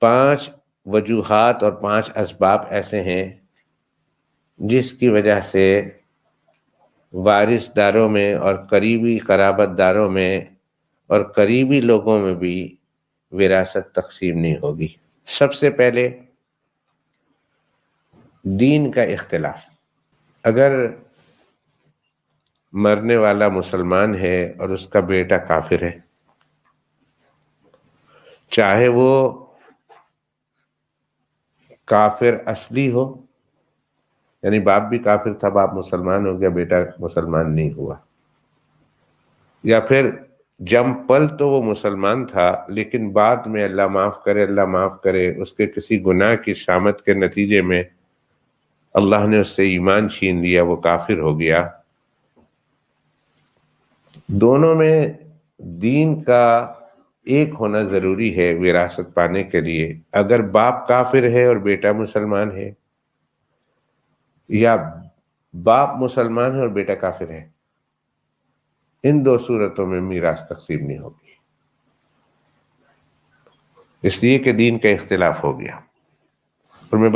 5 وجوہات اور 5 اسباب ایسے ہیں جس کی وجہ سے وارث داروں میں اور قریبی قرابت داروں میں اور قریبی لوگوں میں بھی وراثت تقسیم نہیں ہوگی۔ سب سے پہلے دین کا اختلاف۔ اگر مرنے والا مسلمان ہے اور اس کا بیٹا کافر ہے، چاہے وہ کافر اصلی ہو، یعنی باپ بھی کافر تھا، باپ مسلمان ہو گیا، بیٹا مسلمان نہیں ہوا، یا پھر جم پل تو وہ مسلمان تھا لیکن بعد میں اللہ معاف کرے اس کے کسی گناہ کی شامت کے نتیجے میں اللہ نے اس سے ایمان چھین لیا، وہ کافر ہو گیا۔ دونوں میں دین کا ایک ہونا ضروری ہے وراثت پانے کے لیے۔ اگر باپ کافر ہے اور بیٹا مسلمان ہے، یا باپ مسلمان ہے اور بیٹا کافر ہے، ان 2 صورتوں میں میراث تقسیم نہیں ہوگی، اس لیے کہ دین کا اختلاف ہو گیا۔ اور میں